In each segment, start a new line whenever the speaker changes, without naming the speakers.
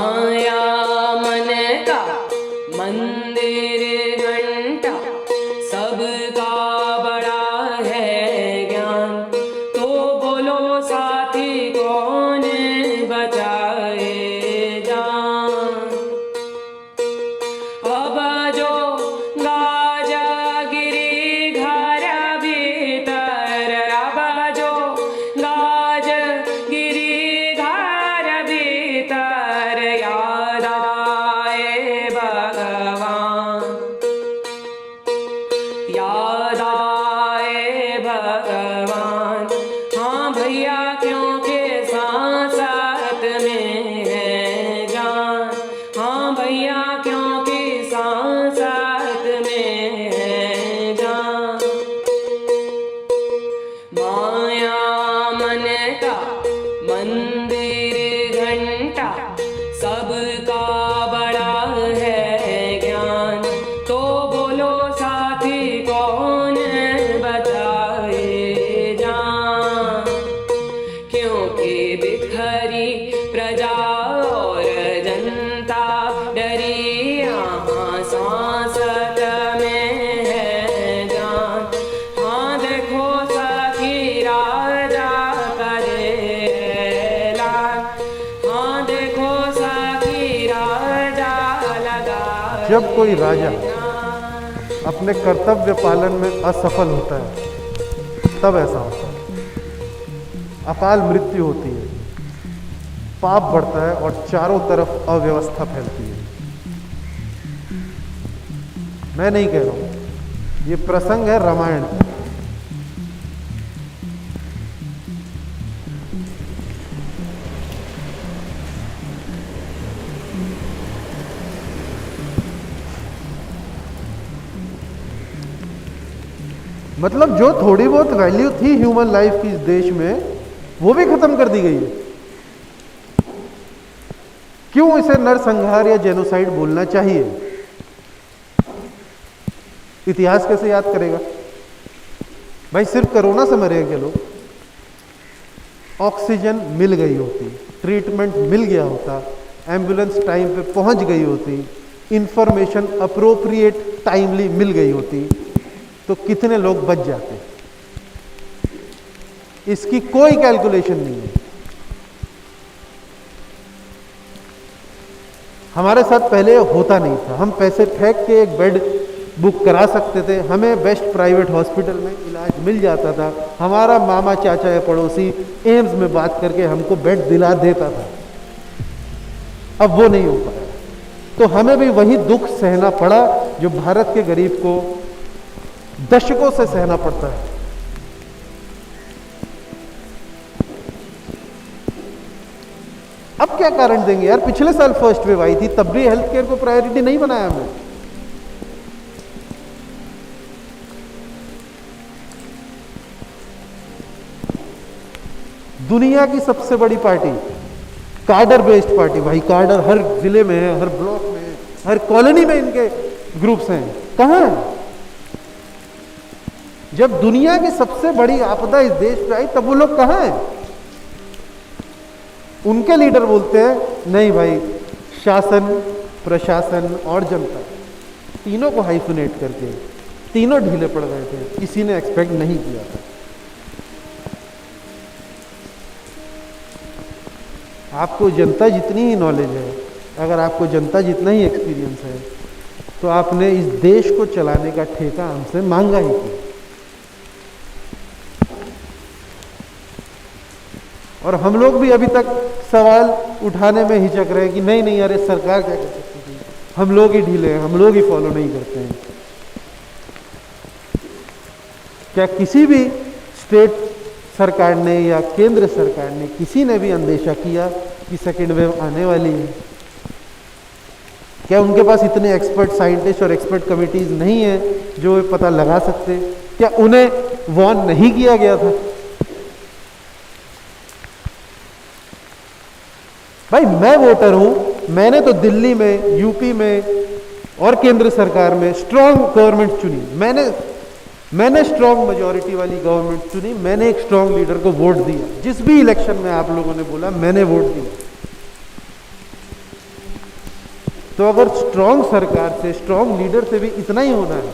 माया मन का मंदिर घंटा सबका बड़ा है ज्ञान, तो बोलो साथी कौन बचाए जान। अब जो गाजा गिरी घर भीतर, अब जो गाज गिरी घर भीतर, याद आए भगवान, याद आए भगवान। हाँ भैया क्योंकि सांसत में है जान, हाँ भैया क्योंकि सांसत में है जान। माया मन का मंदिर घंटा सबका बड़ा है ज्ञान, तो बोलो साथी कौन बचाए जान। क्योंकि बिखरी प्रजा और जनता डरी यहाँ सांसत में है जान। हाँ देखो सखी राजा करे ऐलान, हाँ देखो सखी राजा लगा।
जब कोई राजा अपने कर्तव्य पालन में असफल होता है तब ऐसा होता है, अकाल मृत्यु होती है, पाप बढ़ता है और चारों तरफ अव्यवस्था फैलती है। मैं नहीं कह रहा हूं, ये प्रसंग है रामायण का। मतलब जो थोड़ी बहुत वैल्यू थी ह्यूमन लाइफ की इस देश में, वो भी खत्म कर दी गई है। क्यों इसे नरसंहार या जेनोसाइड बोलना चाहिए? इतिहास कैसे याद करेगा भाई? सिर्फ कोरोना से मरे क्या लोग? ऑक्सीजन मिल गई होती, ट्रीटमेंट मिल गया होता, एम्बुलेंस टाइम पे पहुंच गई होती, इंफॉर्मेशन अप्रोप्रिएट टाइमली मिल गई होती, तो कितने लोग बच जाते। इसकी कोई कैलकुलेशन नहीं है। हमारे साथ पहले होता नहीं था, हम पैसे फेंक के एक बेड बुक करा सकते थे, हमें बेस्ट प्राइवेट हॉस्पिटल में इलाज मिल जाता था, हमारा मामा चाचा या पड़ोसी एम्स में बात करके हमको बेड दिला देता था। अब वो नहीं हो पाया, तो हमें भी वही दुख सहना पड़ा जो भारत के गरीब को दशकों से सहना पड़ता है। अब क्या कारण देंगे यार? पिछले साल फर्स्ट वेव आई थी, तब भी हेल्थ केयर को प्रायोरिटी नहीं बनाया हमने। दुनिया की सबसे बड़ी पार्टी, कार्डर बेस्ड पार्टी, भाई कार्डर हर जिले में है, हर ब्लॉक में है, हर कॉलोनी में इनके ग्रुप्स हैं। कहां है? जब दुनिया की सबसे बड़ी आपदा इस देश पे आई तब वो लोग कहां हैं? उनके लीडर बोलते हैं नहीं भाई, शासन, प्रशासन और जनता, तीनों को हाइफिनेट करके तीनों ढीले पड़ गए थे। किसी ने एक्सपेक्ट नहीं किया था। आपको जनता जितनी ही नॉलेज है, अगर आपको जनता जितना ही एक्सपीरियंस है, तो आपने इस देश को चलाने का ठेका हमसे मांगा ही क्यों? और हम लोग भी अभी तक सवाल उठाने में हिचक रहे हैं कि नहीं नहीं, अरे सरकार क्या कर सकती थी, हम लोग ही ढीले हैं, हम लोग ही फॉलो नहीं करते हैं। क्या किसी भी स्टेट सरकार ने या केंद्र सरकार ने, किसी ने भी अंदेशा किया कि सेकेंड वेव आने वाली है? क्या उनके पास इतने एक्सपर्ट साइंटिस्ट और एक्सपर्ट कमिटीज नहीं है जो पता लगा सकते? क्या उन्हें वार्न नहीं किया गया था? भाई मैं वोटर हूं, मैंने तो दिल्ली में, यूपी में और केंद्र सरकार में स्ट्रांग गवर्नमेंट चुनी। मैंने स्ट्रांग मेजॉरिटी वाली गवर्नमेंट चुनी, मैंने एक स्ट्रांग लीडर को वोट दिया। जिस भी इलेक्शन में आप लोगों ने बोला, मैंने वोट दिया। तो अगर स्ट्रांग सरकार से, स्ट्रांग लीडर से भी इतना ही होना है,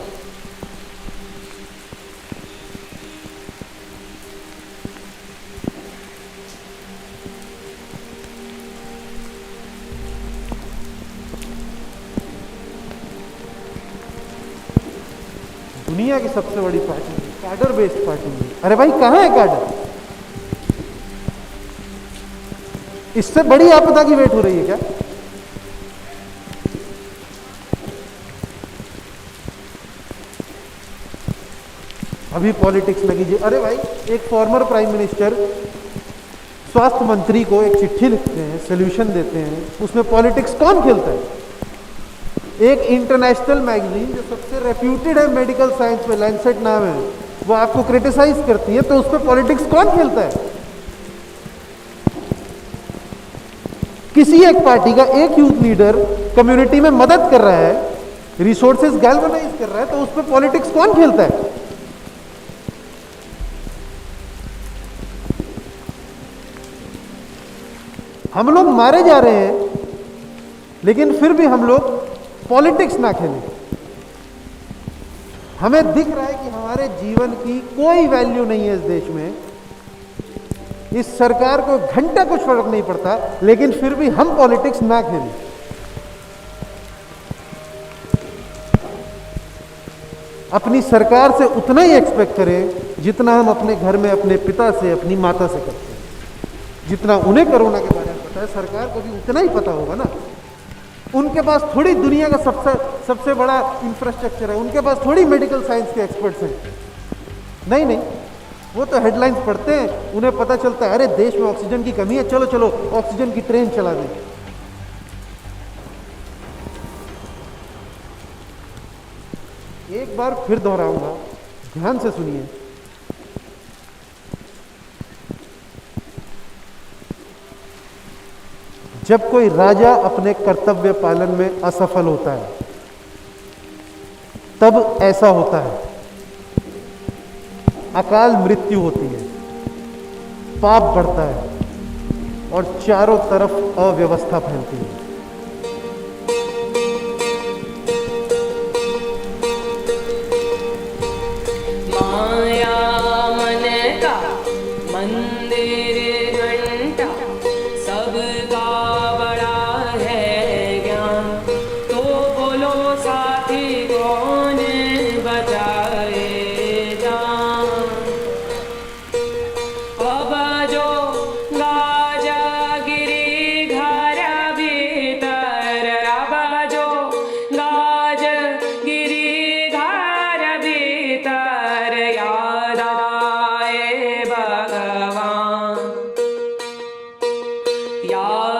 दुनिया की सबसे बड़ी पार्टी है, कैडर बेस्ड पार्टी है। अरे भाई कहाँ है कैडर? इससे बड़ी आपदा की वेट हो रही है क्या? अभी पॉलिटिक्स लगी जी। अरे भाई, एक फॉर्मर प्राइम मिनिस्टर स्वास्थ्य मंत्री को एक चिट्ठी लिखते हैं, सोल्यूशन देते हैं, उसमें पॉलिटिक्स कौन खेलता है? एक इंटरनेशनल मैगजीन जो सबसे रेप्यूटेड है मेडिकल साइंस में, लैंसेट नाम है, वो आपको क्रिटिसाइज करती है, तो उस पर पॉलिटिक्स कौन खेलता है? किसी एक पार्टी का एक यूथ लीडर कम्युनिटी में मदद कर रहा है, रिसोर्सेज गैल्वनाइज कर रहा है, तो उस पर पॉलिटिक्स कौन खेलता है? हम लोग मारे जा रहे हैं, लेकिन फिर भी हम लोग पॉलिटिक्स ना खेलें। हमें दिख रहा है कि हमारे जीवन की कोई वैल्यू नहीं है इस देश में, इस सरकार को घंटा कुछ फर्क नहीं पड़ता, लेकिन फिर भी हम पॉलिटिक्स ना खेलें। अपनी सरकार से उतना ही एक्सपेक्ट करें जितना हम अपने घर में अपने पिता से, अपनी माता से करते हैं। जितना उन्हें कोरोना के बारे में पता है, सरकार को भी उतना ही पता होगा ना। उनके पास थोड़ी दुनिया का सबसे बड़ा इंफ्रास्ट्रक्चर है, उनके पास थोड़ी मेडिकल साइंस के एक्सपर्ट्स हैं। नहीं नहीं, वो तो हेडलाइंस पढ़ते हैं, उन्हें पता चलता है अरे देश में ऑक्सीजन की कमी है, चलो चलो ऑक्सीजन की ट्रेन चला दें। एक बार फिर दोहराऊंगा, ध्यान से सुनिए। जब कोई राजा अपने कर्तव्य पालन में असफल होता है, तब ऐसा होता है, अकाल मृत्यु होती है, पाप बढ़ता है और चारों तरफ अव्यवस्था फैलती है।
माया मन का मंदिर घंटा, सबका बड़ा है ज्ञान, तो बोलो साथी कौन बचाए जान। अब जो गाजा गिरी घर भीतर, अब जो गाज गिरी घर भीतर, याद आए भगवान, याद